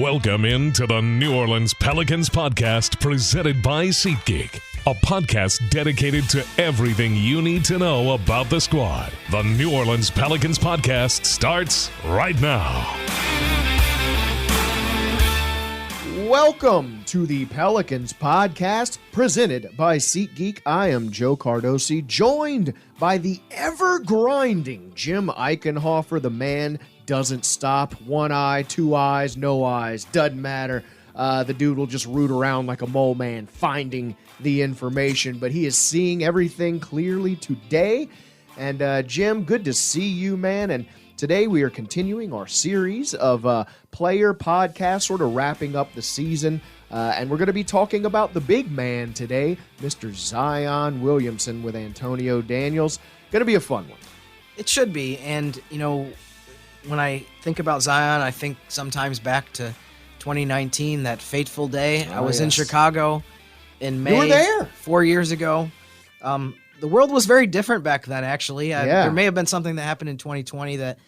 Welcome into the New Orleans Pelicans podcast presented by SeatGeek, a podcast dedicated to everything you need to know about the squad. The New Orleans Pelicans podcast starts right now. Welcome to the Pelicans podcast presented by SeatGeek. I am Joe Cardosi, joined by the ever-grinding Jim Eichenhofer. The man doesn't stop. One eye, two eyes, no eyes, doesn't matter. The dude will just root around like a mole man finding the information, but he is seeing everything clearly today. And Jim, good to see you, man. And today we are continuing our series of player podcasts, sort of wrapping up the season. And we're going to be talking about the big man today, Mr. Zion Williamson with Antonio Daniels. Going to be a fun one. It should be. And, you know, when I think about Zion, I think sometimes back to 2019, that fateful day. I was in Chicago in May. You were there 4 years ago. The world was very different back then, actually. There may have been something that happened in 2020 that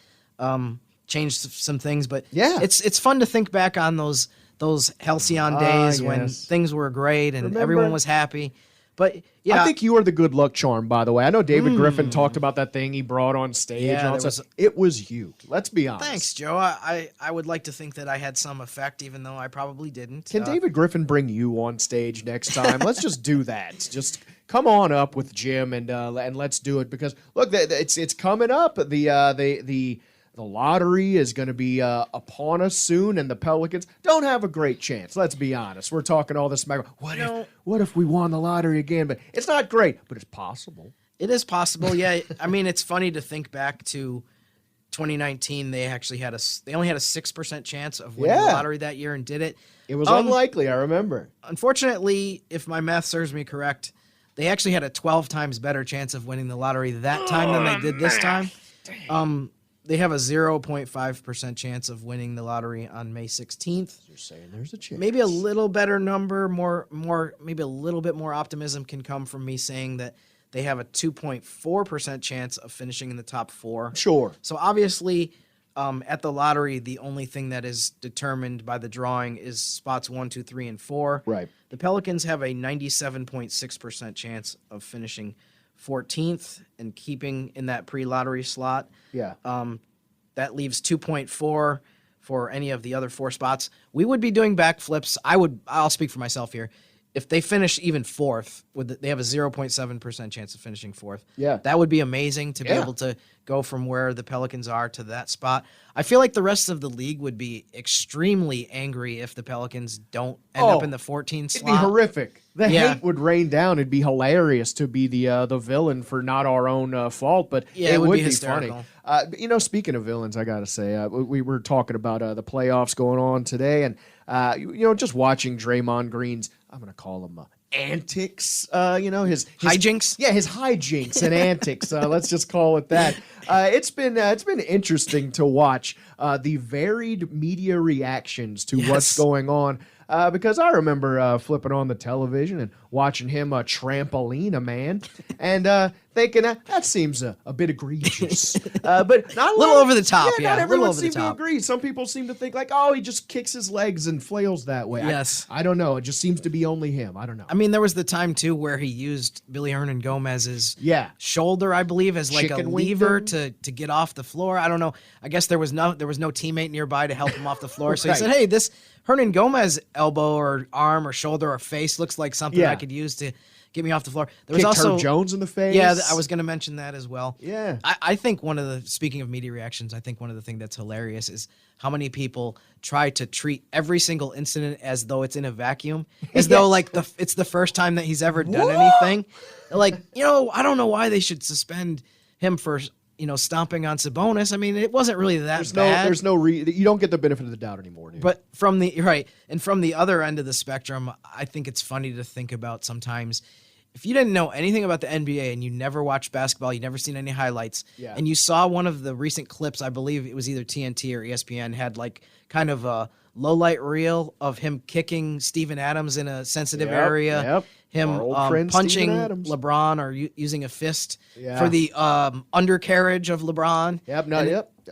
changed some things, but it's fun to think back on those halcyon days when things were great and everyone was happy. But yeah, I think you were the good luck charm, by the way. I know David Griffin talked about that thing he brought on stage. Yeah, it was you. Let's be honest. Thanks, Joe. I would like to think that I had some effect, even though I probably didn't. Can David Griffin bring you on stage next time? Let's just do that. Just come on up with Jim and let's do it, because look, it's coming up. The lottery is going to be upon us soon, and the Pelicans don't have a great chance. Let's be honest. We're talking all this smack. What if we won the lottery again? But it's not great, but it's possible. It is possible, yeah. I mean, it's funny to think back to 2019. They only had a 6% chance of winning the lottery that year and did it. It was unlikely, I remember. Unfortunately, if my math serves me correct, they actually had a 12 times better chance of winning the lottery that time than they did this time. They have a 0.5% chance of winning the lottery on May 16th. You're saying there's a chance. Maybe a little better number, maybe a little bit more optimism can come from me saying that they have a 2.4% chance of finishing in the top four. Sure. So obviously, at the lottery, the only thing that is determined by the drawing is spots 1, 2, 3, and 4. Right. The Pelicans have a 97.6% chance of finishing 14th and keeping in that pre-lottery slot. Yeah. That leaves 2.4 for any of the other 4 spots. We would be doing backflips. I'll speak for myself here. If they finish even 4th, they have a 0.7% chance of finishing 4th. Yeah. That would be amazing to be able to go from where the Pelicans are to that spot. I feel like the rest of the league would be extremely angry if the Pelicans don't end up in the 14th slot. It'd be horrific. The hate would rain down. It'd be hilarious to be the villain for not our own fault, but it would be hysterical. Funny. Speaking of villains, I got to say, we were talking about the playoffs going on today, and just watching Draymond Green's, I'm going to call him antics, his hijinks. Yeah, his hijinks and antics. Let's just call it that. It's been interesting to watch the varied media reactions to what's going on. Because I remember flipping on the television and watching him trampoline a man, and thinking that seems a bit egregious, but not a little over the top. Not everyone seems to agree. Some people seem to think like, he just kicks his legs and flails that way. Yes, I don't know. It just seems to be only him. I don't know. I mean, there was the time too where he used Billy Hernangomez's shoulder, I believe, as like chicken a lever to get off the floor. I don't know. I guess there was no teammate nearby to help him off the floor, so he said, "Hey, this Hernangomez elbow or arm or shoulder or face looks like something I could use to get me off the floor." There was also Herb Jones in the face. Yeah, I was going to mention that as well. Yeah. I think speaking of media reactions, I think one of the things that's hilarious is how many people try to treat every single incident as though it's in a vacuum, as though like it's the first time that he's ever done anything. Like, I don't know why they should suspend him for stomping on Sabonis. I mean, it wasn't really that bad. You don't get the benefit of the doubt anymore, dude. But from the other end of the spectrum, I think it's funny to think about sometimes. If you didn't know anything about the NBA and you never watched basketball, you never seen any highlights, and you saw one of the recent clips, I believe it was either TNT or ESPN, had like kind of a low light reel of him kicking Steven Adams in a sensitive area, him punching LeBron or using a fist for the undercarriage of LeBron.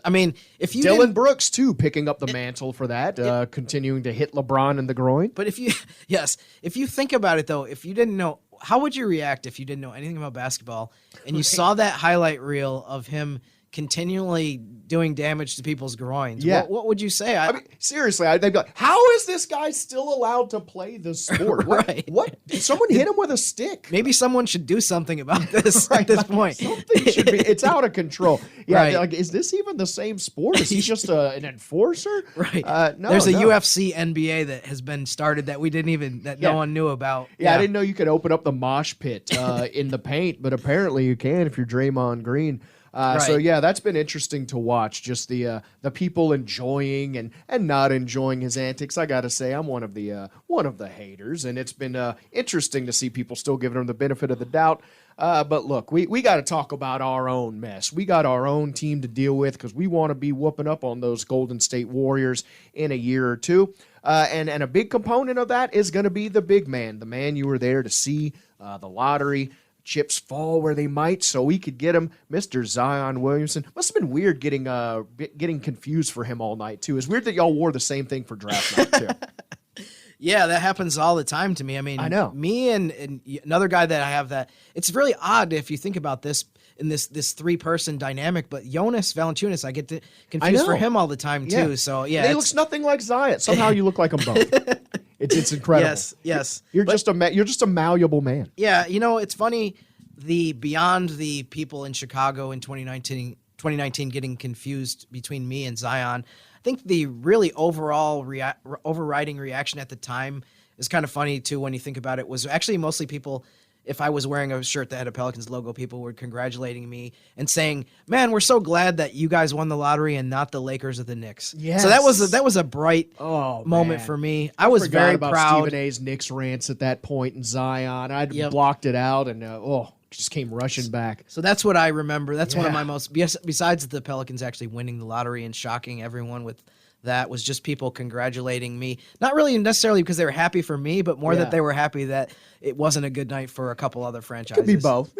I mean, if you Dylan Brooks too picking up the mantle for that, continuing to hit LeBron in the groin. But if you think about it though, if you didn't know, how would you react if you didn't know anything about basketball and you saw that highlight reel of him continually doing damage to people's groins? What would you say? I mean, seriously, they'd be like, how is this guy still allowed to play the sport? Right. What? Someone hit him with a stick. Maybe someone should do something about this at this point. Something should be. It's out of control. Yeah, like, is this even the same sport? Is he just an enforcer? Right. There's a UFC NBA that has been started that we didn't even, no one knew about. Yeah, I didn't know you could open up the mosh pit in the paint, but apparently you can if you're Draymond Green. So yeah, that's been interesting to watch. Just the people enjoying and not enjoying his antics. I gotta say, I'm one of the haters, and it's been interesting to see people still giving him the benefit of the doubt. But look, we got to talk about our own mess. We got our own team to deal with because we want to be whooping up on those Golden State Warriors in a year or two. And a big component of that is going to be the big man, the man you were there to see, the lottery. Chips fall where they might, so we could get him, Mr. Zion Williamson. Must have been weird getting confused for him all night, too. It's weird that y'all wore the same thing for draft night, too. Yeah, that happens all the time to me. I mean, I know. Me and another guy that I have that, it's really odd if you think about this in this three-person dynamic, but Jonas Valanciunas, I get confused for him all the time, too. So, yeah. He looks nothing like Zion. Somehow you look like them both. It's incredible. Yes. You're just a malleable man. Yeah, it's funny, beyond the people in Chicago in 2019 getting confused between me and Zion, I think the really overall overriding reaction at the time is kind of funny too when you think about it, was actually mostly people. If I was wearing a shirt that had a Pelicans logo, people were congratulating me and saying, "Man, we're so glad that you guys won the lottery and not the Lakers or the Knicks." Yes. So that was a bright moment for me. I was very proud. Stephen A's Knicks rants at that point in Zion. I'd blocked it out and just came rushing back. So that's what I remember. That's one of my most, besides the Pelicans actually winning the lottery and shocking everyone with that, was just people congratulating me. Not really necessarily because they were happy for me, but more that they were happy that it wasn't a good night for a couple other franchises. It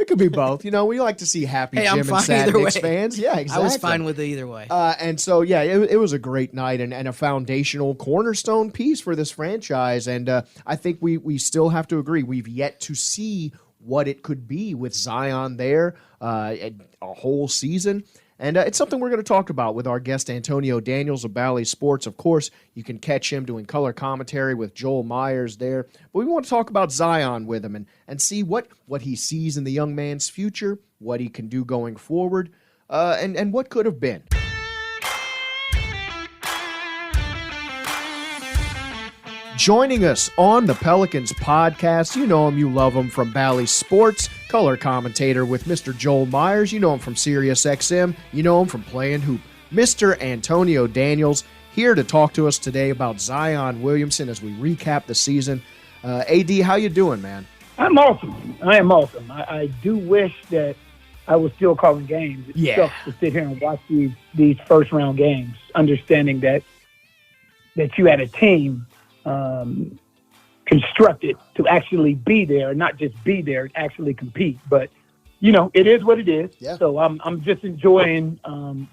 could be both. We like to see happy Jim and sad Knicks fans. Yeah, exactly. I was fine with it either way. And so, yeah, it was a great night and a foundational cornerstone piece for this franchise. And I think we still have to agree. We've yet to see what it could be with Zion there a whole season. And it's something we're going to talk about with our guest, Antonio Daniels of Bally Sports. Of course, you can catch him doing color commentary with Joel Myers there. But we want to talk about Zion with him and see what he sees in the young man's future, what he can do going forward, and what could have been. Joining us on the Pelicans podcast, you know him, you love him, from Bally Sports, color commentator with Mr. Joel Myers. You know him from Sirius XM. You know him from Playing Hoop. Mr. Antonio Daniels, here to talk to us today about Zion Williamson as we recap the season. AD, how you doing, man? I'm awesome. I am awesome. I do wish that I was still calling games. It sucks to sit here and watch these first-round games, understanding that you had a team constructed to actually be there, not just be there, actually compete. But it is what it is. Yeah. So I'm just enjoying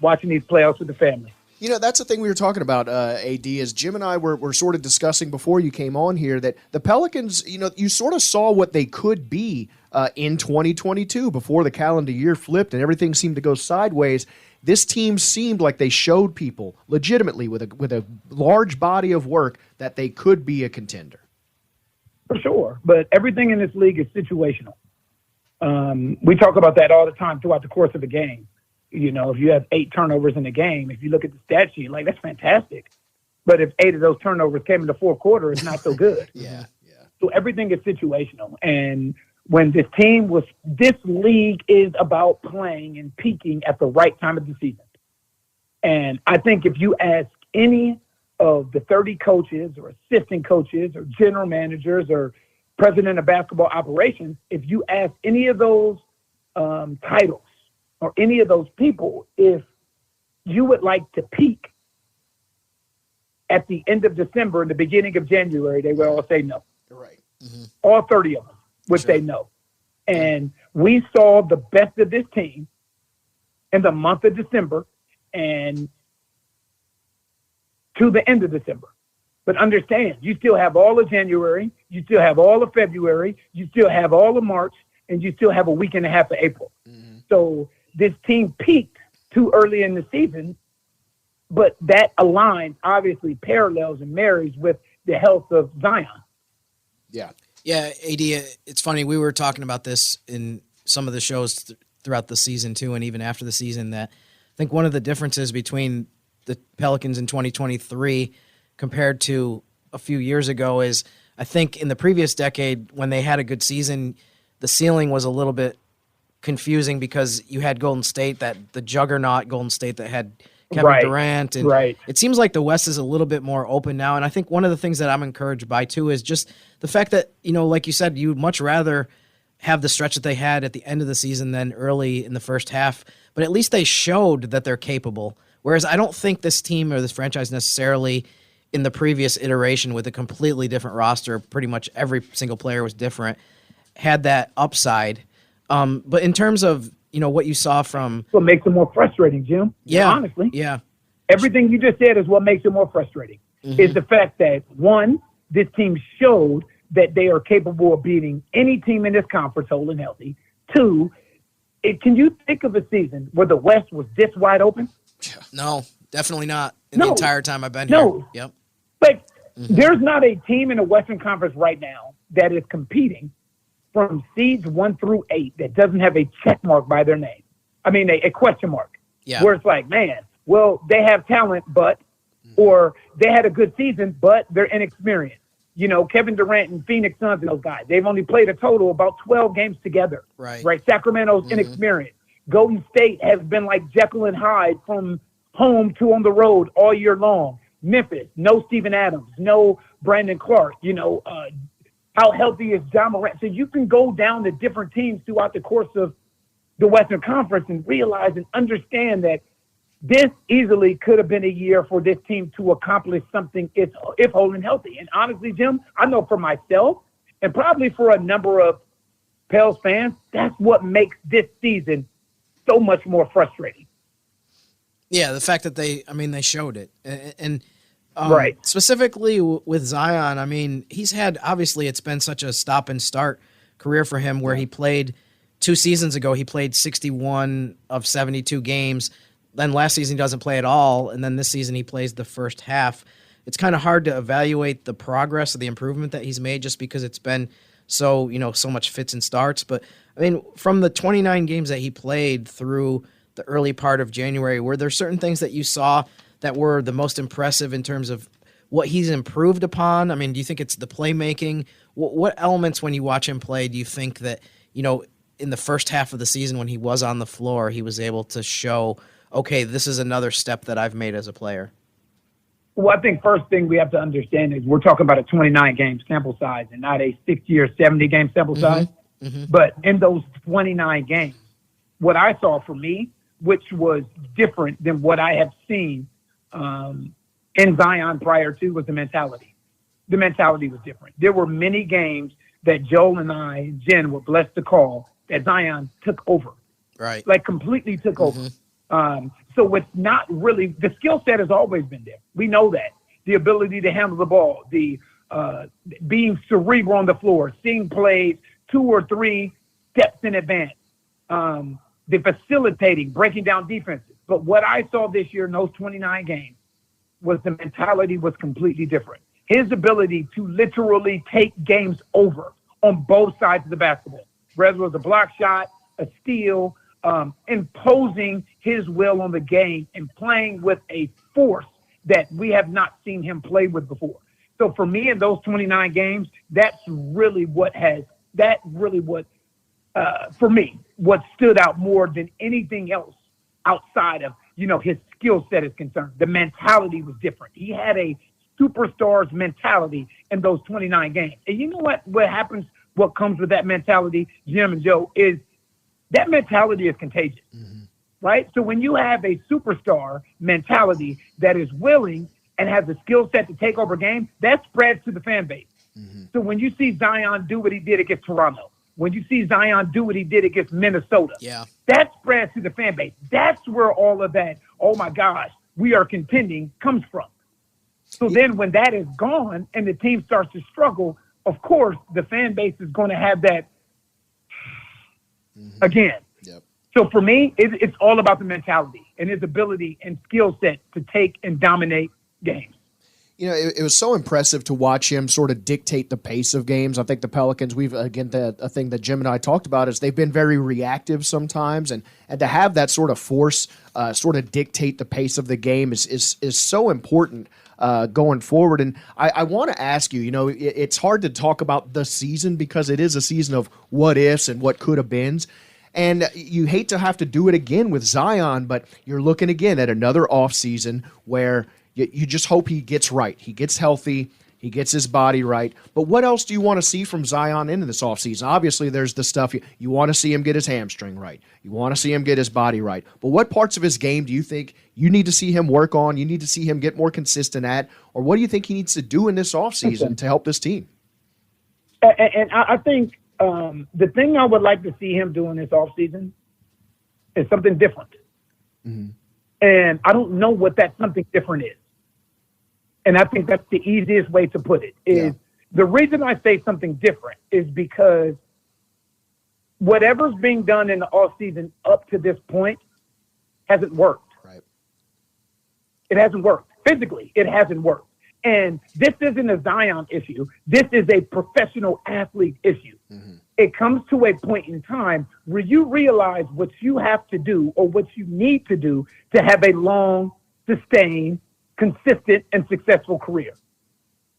watching these playoffs with the family. That's the thing we were talking about, AD, is Jim and I were sort of discussing before you came on here that the Pelicans, you sort of saw what they could be in 2022 before the calendar year flipped and everything seemed to go sideways. This team seemed like they showed people legitimately with a large body of work that they could be a contender. For sure. But everything in this league is situational. We talk about that all the time throughout the course of a game. If you have 8 turnovers in a game, if you look at the stat sheet, that's fantastic. But if 8 of those turnovers came in the fourth quarter, it's not so good. Yeah. So everything is situational. And when this league is about playing and peaking at the right time of the season. And I think if you ask any of the 30 coaches or assistant coaches or general managers or president of basketball operations, if you ask any of those titles or any of those people if you would like to peak at the end of December and the beginning of January, they would all say no. Right. Mm-hmm. All 30 of them would say no. And we saw the best of this team in the month of December and to the end of December. But understand, you still have all of January, you still have all of February, you still have all of March, and you still have a week and a half of April. Mm-hmm. So this team peaked too early in the season, but that aligns, obviously parallels and marries with the health of Zion. Yeah. Yeah, AD, it's funny. We were talking about this in some of the shows throughout the season, too, and even after the season, that I think one of the differences between the Pelicans in 2023 compared to a few years ago is I think in the previous decade when they had a good season, the ceiling was a little bit confusing because you had Golden State, the juggernaut Golden State that had Kevin Durant. And it seems like the West is a little bit more open now. And I think one of the things that I'm encouraged by, too, is just the fact that, like you said, you'd much rather have the stretch that they had at the end of the season than early in the first half. But at least they showed that they're capable. Whereas I don't think this team or this franchise necessarily in the previous iteration with a completely different roster, pretty much every single player was different, had that upside. But in terms of, what you saw from... What makes it more frustrating, Jim? Yeah. Honestly. Yeah. Everything you just said is what makes it more frustrating. Mm-hmm. Is the fact that, one, this team showed that they are capable of beating any team in this conference whole and healthy. Two, can you think of a season where the West was this wide open? No, definitely not. The entire time I've been here. No. Yep. But there's not a team in the Western Conference right now that is competing from seeds 1 through 8 that doesn't have a check mark by their name. I mean, a question mark. Yeah. Where it's like, man, well, they have talent, or they had a good season, but they're inexperienced. Kevin Durant and Phoenix Suns and those guys, they've only played a total about 12 games together. Right. Sacramento's inexperienced. Golden State has been like Jekyll and Hyde from home to on the road all year long. Memphis, no Steven Adams, no Brandon Clark. How healthy is John Morant? So you can go down to different teams throughout the course of the Western Conference and realize and understand that this easily could have been a year for this team to accomplish something if whole and healthy. And honestly, Jim, I know for myself and probably for a number of Pels fans, that's what makes this season so much more frustrating. Yeah, the fact that they showed it. And specifically with Zion, he's had, obviously it's been such a stop and start career for him where he played 2 seasons ago, he played 61 of 72 games. Then last season he doesn't play at all. And then this season he plays the first half. It's kind of hard to evaluate the progress or the improvement that he's made just because it's been so much fits and starts. But from the 29 games that he played through the early part of January, were there certain things that you saw that were the most impressive in terms of what he's improved upon? Do you think it's the playmaking? What elements when you watch him play do you think that, in the first half of the season when he was on the floor, he was able to show, okay, this is another step that I've made as a player? Well, I think first thing we have to understand is we're talking about a 29-game sample size and not a 60 or 70-game sample size. Mm-hmm. But in those 29 games, what I saw for me, which was different than what I have seen in Zion prior to, was the mentality. The mentality was different. There were many games that Joel and I and Jen were blessed to call that Zion took over. Right. Like completely took over. So it's not really, the skill set has always been there. We know that. The ability to handle the ball, the being cerebral on the floor, seeing plays 2 or 3 steps in advance, the facilitating, breaking down defenses. But what I saw this year in those 29 games was the mentality was completely different. His ability to literally take games over on both sides of the basketball, whether it was a block shot, a steal, imposing his will on the game and playing with a force that we have not seen him play with before. So for me in those 29 games, that's really what for me, what stood out more than anything else outside of, his skill set is concerned. The mentality was different. He had a superstar's mentality in those 29 games. And you know what happens, what comes with that mentality, Jim and Joe, is that mentality is contagious, right? So when you have a superstar mentality that is willing and has the skill set to take over game, that spreads to the fan base. So when you see Zion do what he did against Toronto, when you see Zion do what he did against Minnesota, that spreads to the fan base. That's where all of that, oh my gosh, we are contending, comes from. So then when that is gone and the team starts to struggle, of course, the fan base is going to have that again. So for me, it's all about the mentality and his ability and skill set to take and dominate games. You know, it was so impressive to watch him sort of dictate the pace of games. I think the Pelicans, a thing that Jim and I talked about is they've been very reactive sometimes, and to have that sort of force sort of dictate the pace of the game is so important going forward. And I want to ask you, you know, it's hard to talk about the season because it is a season of what ifs and what could have beens. And you hate to have to do it again with Zion, but you're looking again at another offseason where you just hope he gets right. He gets healthy. He gets his body right. But what else do you want to see from Zion in this offseason? Obviously, there's the stuff you want to see him get his hamstring right. You want to see him get his body right. But what parts of his game do you think you need to see him work on? You need to see him get more consistent at? Or what do you think he needs to do in this offseason to help this team? And I think the thing I would like to see him do in this offseason is something different. And I don't know what that something different is. And I think that's the easiest way to put it is the reason I say something different is because whatever's being done in the offseason up to this point hasn't worked. Right. It hasn't worked. Physically, it hasn't worked. And this isn't a Zion issue. This is a professional athlete issue. It comes to a point in time where you realize what you have to do or what you need to do to have a long, sustained, consistent, and successful career.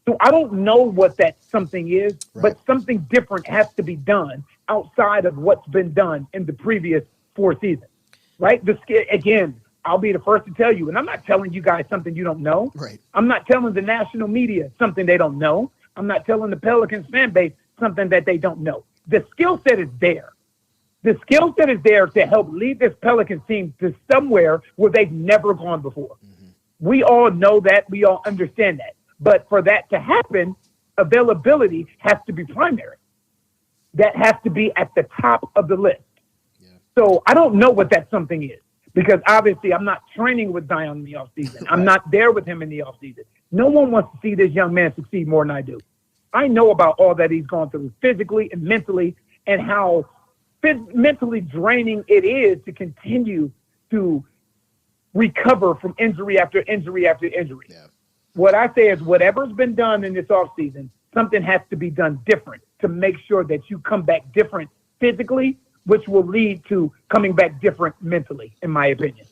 So I don't know what that something is, but something different has to be done outside of what's been done in the previous 4 seasons, right? Again, I'll be the first to tell you, and I'm not telling you guys something you don't know. Right. I'm not telling the national media something they don't know. I'm not telling the Pelicans fan base something that they don't know. The skill set is there. The skill set is there to help lead this Pelicans team to somewhere where they've never gone before. We all know that. We all understand that. But for that to happen, availability has to be primary. That has to be at the top of the list. So I don't know what that something is because obviously I'm not training with Zion in the offseason. I'm not there with him in the offseason. No one wants to see this young man succeed more than I do. I know about all that he's gone through physically and mentally and how mentally draining it is to continue to recover from injury after injury after injury. What I say is whatever's been done in this offseason, something has to be done different to make sure that you come back different physically, which will lead to coming back different mentally, in my opinion.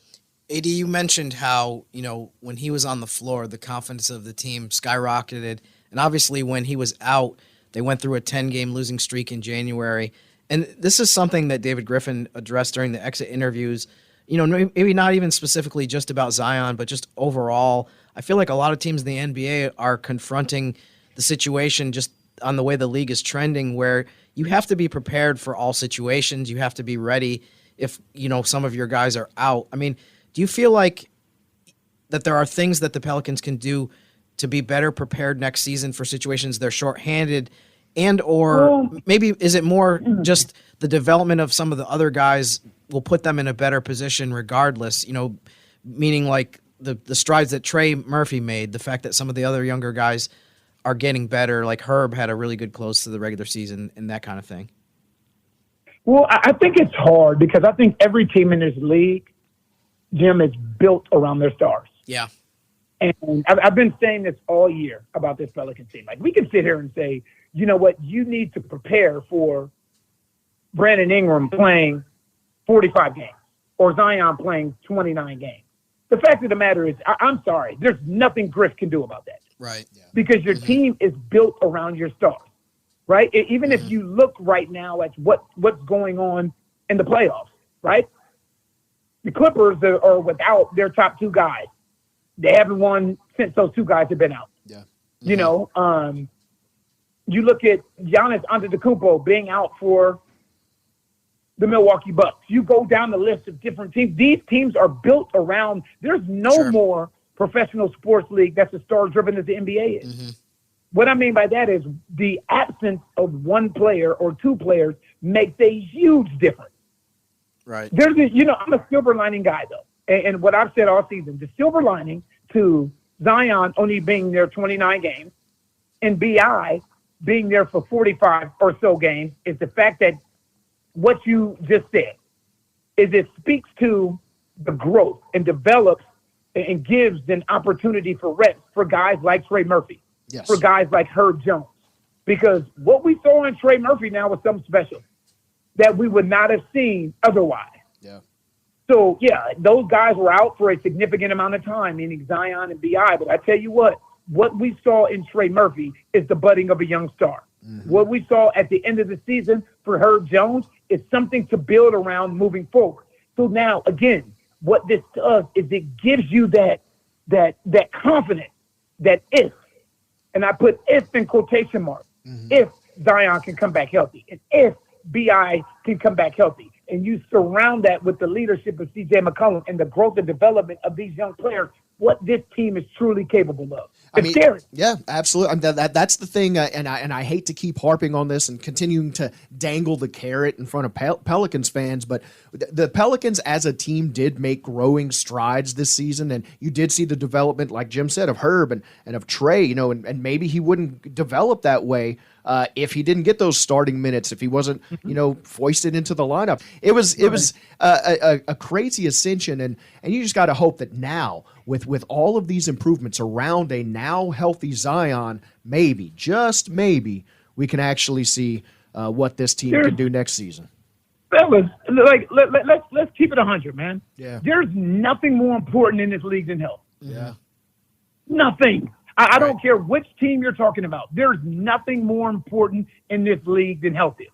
AD, you mentioned how, you know, when he was on the floor, the confidence of the team skyrocketed. And obviously when he was out, they went through a 10-game losing streak in January. And this is something that David Griffin addressed during the exit interviews. You know, maybe not even specifically just about Zion, but just overall. I feel like a lot of teams in the NBA are confronting the situation just on the way the league is trending, where you have to be prepared for all situations. You have to be ready if, you know, some of your guys are out. I mean, do you feel like that there are things that the Pelicans can do to be better prepared next season for situations they're shorthanded, and or maybe is it more just the development of some of the other guys will put them in a better position regardless, you know, meaning like the strides that Trey Murphy made, the fact that some of the other younger guys are getting better, like Herb had a really good close to the regular season and that kind of thing? Well, I think it's hard because I think every team in this league, Jim, is built around their stars. Yeah. And I've been saying this all year about this Pelicans team. Like, we can sit here and say, you know what, you need to prepare for Brandon Ingram playing 45 games or Zion playing 29 games. The fact of the matter is, I'm sorry, there's nothing Griff can do about that. Right. Yeah. Because your team is built around your stars, right? Even if you look right now at what's going on in the playoffs, right? The Clippers are without their top 2 guys. They haven't won since those 2 guys have been out. Yeah. You know, you look at Jonas Antetokounmpo being out for the Milwaukee Bucks. You go down the list of different teams. These teams are built around. There's no more professional sports league that's as star-driven as the NBA is. Mm-hmm. What I mean by that is the absence of one player or two players makes a huge difference. Right. I'm a silver lining guy, though. And what I've said all season, the silver lining to Zion only being there 29 games and BI being there for 45 or so games is the fact that what you just said is it speaks to the growth and develops and gives an opportunity for reps for guys like Trey Murphy, for guys like Herb Jones. Because what we saw in Trey Murphy now was something special that we would not have seen otherwise. Yeah. So, those guys were out for a significant amount of time, meaning Zion and BI. But I tell you what we saw in Trey Murphy is the budding of a young star. Mm-hmm. What we saw at the end of the season for Herb Jones is something to build around moving forward. So now, again, what this does is it gives you that confidence that if, and I put if in quotation marks, if Zion can come back healthy, and if BI can come back healthy, and you surround that with the leadership of CJ McCollum and the growth and development of these young players, what this team is truly capable of. It's scary. Yeah, absolutely. That's the thing, and I hate to keep harping on this and continuing to dangle the carrot in front of Pelicans fans, but the Pelicans as a team did make growing strides this season, and you did see the development, like Jim said, of Herb and of Trey, and maybe he wouldn't develop that way if he didn't get those starting minutes, if he wasn't, foisted into the lineup. It was a crazy ascension, and you just got to hope that now, with all of these improvements around a now healthy Zion, maybe, just maybe, we can actually see what this team can do next season. Fellas, let's keep it 100, man. Yeah. There's nothing more important in this league than health. Yeah. Nothing. I don't care which team you're talking about. There's nothing more important in this league than health is.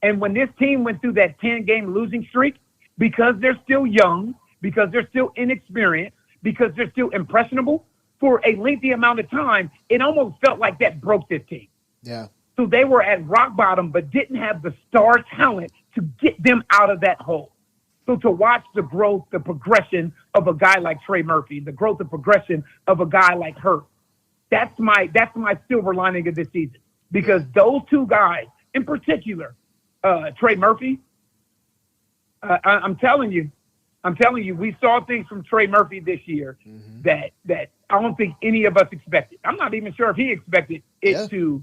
And when this team went through that 10-game losing streak, because they're still young, because they're still inexperienced, because they're still impressionable, for a lengthy amount of time, it almost felt like that broke this team. Yeah. So they were at rock bottom, but didn't have the star talent to get them out of that hole. So to watch the growth, the progression of a guy like Trey Murphy, the growth and progression of a guy like Hurt, that's my silver lining of this season. Because those two guys, in particular, Trey Murphy, I'm telling you, we saw things from Trey Murphy this year that I don't think any of us expected. I'm not even sure if he expected it to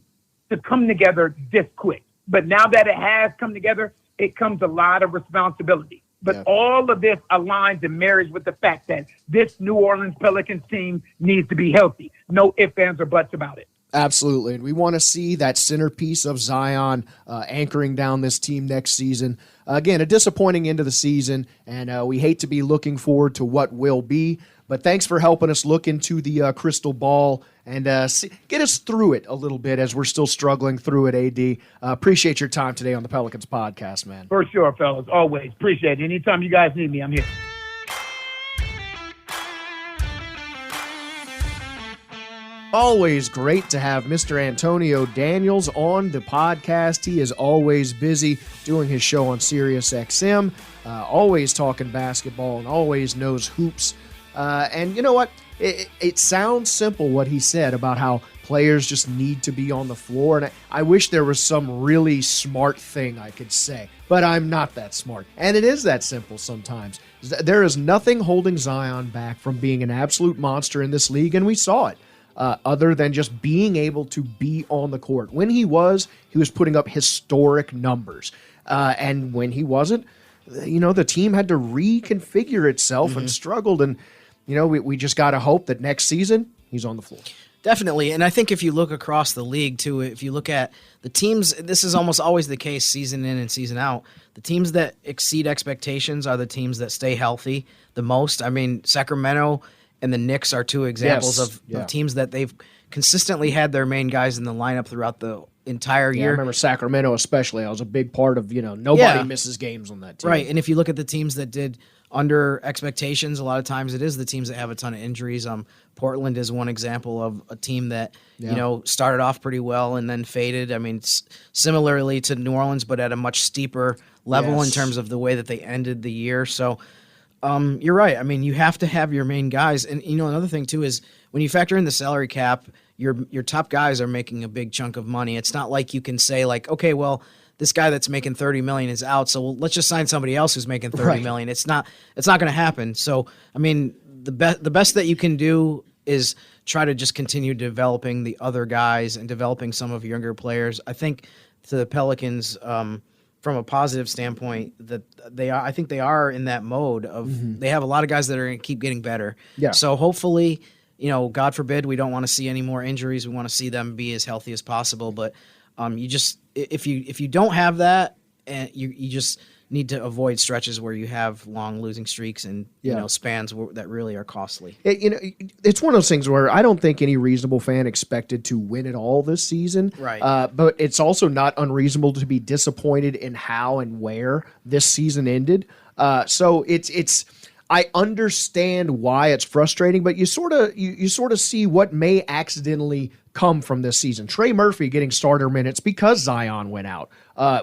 come together this quick. But now that it has come together, it comes a lot of responsibility. But all of this aligns and marries with the fact that this New Orleans Pelicans team needs to be healthy. No ifs, ands, or buts about it. Absolutely. And we want to see that centerpiece of Zion anchoring down this team next season. Again, a disappointing end of the season, and we hate to be looking forward to what will be. But thanks for helping us look into the crystal ball and get us through it a little bit as we're still struggling through it, AD. Appreciate your time today on the Pelicans podcast, man. For sure, fellas. Always. Appreciate it. Anytime you guys need me, I'm here. Always great to have Mr. Antonio Daniels on the podcast. He is always busy doing his show on Sirius XM, always talking basketball and always knows hoops. And you know what? It sounds simple what he said about how players just need to be on the floor. And I wish there was some really smart thing I could say, but I'm not that smart. And it is that simple sometimes. There is nothing holding Zion back from being an absolute monster in this league, and we saw it. Other than just being able to be on the court. When he was putting up historic numbers. And when he wasn't, the team had to reconfigure itself and struggled. And, we just got to hope that next season he's on the floor. Definitely. And I think if you look across the league, too, if you look at the teams, this is almost always the case season in and season out. The teams that exceed expectations are the teams that stay healthy the most. I mean, Sacramento and the Knicks are two examples of teams that they've consistently had their main guys in the lineup throughout the entire year. I remember Sacramento especially. I was a big part of, nobody misses games on that team. Right, and if you look at the teams that did under expectations, a lot of times it is the teams that have a ton of injuries. Portland is one example of a team that, started off pretty well and then faded. I mean, similarly to New Orleans, but at a much steeper level in terms of the way that they ended the year. So, You're right. I mean, you have to have your main guys. And, another thing, too, is when you factor in the salary cap, your top guys are making a big chunk of money. It's not like you can say, like, okay, well, this guy that's making $30 million is out, so let's just sign somebody else who's making $30 million. It's not going to happen. So, I mean, the best that you can do is try to just continue developing the other guys and developing some of your younger players. I think to the Pelicans, from a positive standpoint, that I think they are in that mode of they have a lot of guys that are going to keep getting better. Yeah. So hopefully, God forbid, we don't want to see any more injuries. We want to see them be as healthy as possible. But you just if you don't have that, and you just need to avoid stretches where you have long losing streaks and spans that really are costly. It's one of those things where I don't think any reasonable fan expected to win it all this season. Right. But it's also not unreasonable to be disappointed in how and where this season ended. So it's I understand why it's frustrating, but you sort of see what may accidentally come from this season. Trey Murphy getting starter minutes because Zion went out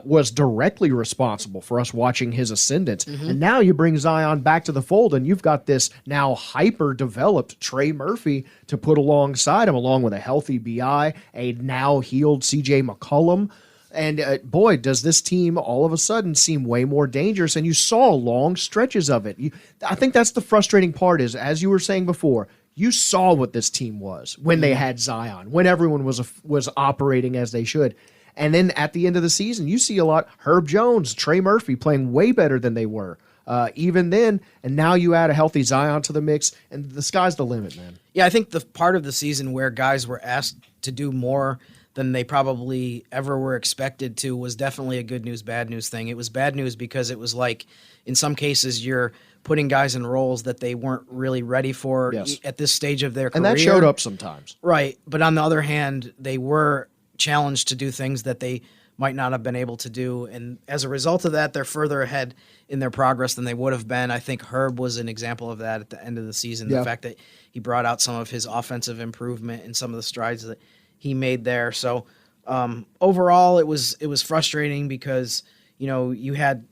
was directly responsible for us watching his ascendance. And now you bring Zion back to the fold, and you've got this now hyper-developed Trey Murphy to put alongside him, along with a healthy BI, a now healed CJ McCollum. And boy, does this team all of a sudden seem way more dangerous, and you saw long stretches of it. I think that's the frustrating part is, as you were saying before, you saw what this team was when they had Zion, when everyone was operating as they should. And then at the end of the season, you see a lot Herb Jones, Trey Murphy playing way better than they were even then. And now you add a healthy Zion to the mix, and the sky's the limit, man. Yeah, I think the part of the season where guys were asked to do more than they probably ever were expected to was definitely a good news, bad news thing. It was bad news because it was like, in some cases, you're putting guys in roles that they weren't really ready for at this stage of their career. And that showed up sometimes. Right. But on the other hand, they were challenged to do things that they might not have been able to do. And as a result of that, they're further ahead in their progress than they would have been. I think Herb was an example of that at the end of the season. The fact that he brought out some of his offensive improvement and some of the strides that he made there. So overall, it was frustrating because, you had,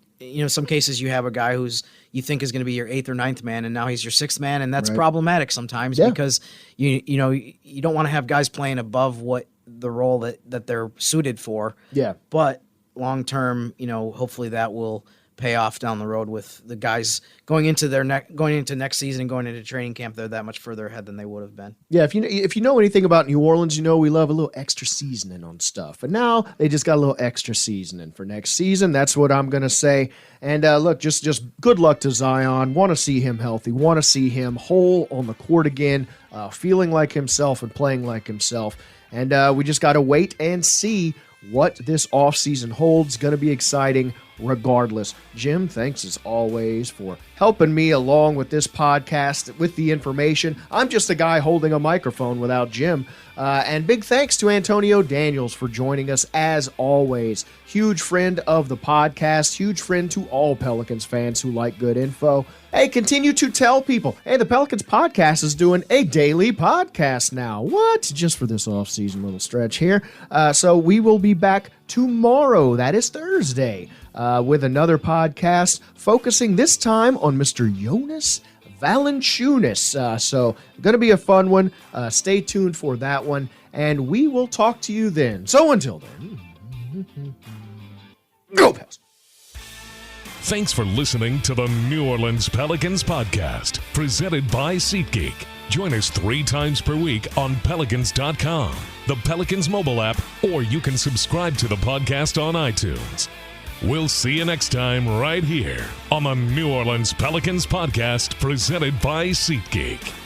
some cases you have a guy who's you think is going to be your 8th or 9th man, and now he's your 6th man, and that's problematic sometimes because you don't want to have guys playing above what the role that they're suited for. Yeah. But long term, hopefully that will pay off down the road with the guys going into next season and going into training camp. They're that much further ahead than they would have been. Yeah, if you know anything about New Orleans, we love a little extra seasoning on stuff. And now they just got a little extra seasoning for next season. That's what I'm going to say. And look, just good luck to Zion. Want to see him healthy. Want to see him whole on the court again, feeling like himself and playing like himself. And we just got to wait and see what this offseason holds. Going to be exciting regardless. Jim, thanks as always for helping me along with this podcast with the information. I'm just a guy holding a microphone without Jim. And big thanks to Antonio Daniels for joining us as always. Huge friend of the podcast, huge friend to all Pelicans fans who like good info. Hey, continue to tell people, hey, the Pelicans podcast is doing a daily podcast now. What? Just for this off-season little stretch here. So we will be back tomorrow. That is Thursday. With another podcast focusing this time on Mr. Jonas Valanciunas. So going to be a fun one. Stay tuned for that one, and we will talk to you then. So until then, go Pels. Thanks for listening to the New Orleans Pelicans podcast, presented by SeatGeek. Join us 3 times per week on Pelicans.com, the Pelicans mobile app, or you can subscribe to the podcast on iTunes. We'll see you next time right here on the New Orleans Pelicans podcast presented by SeatGeek.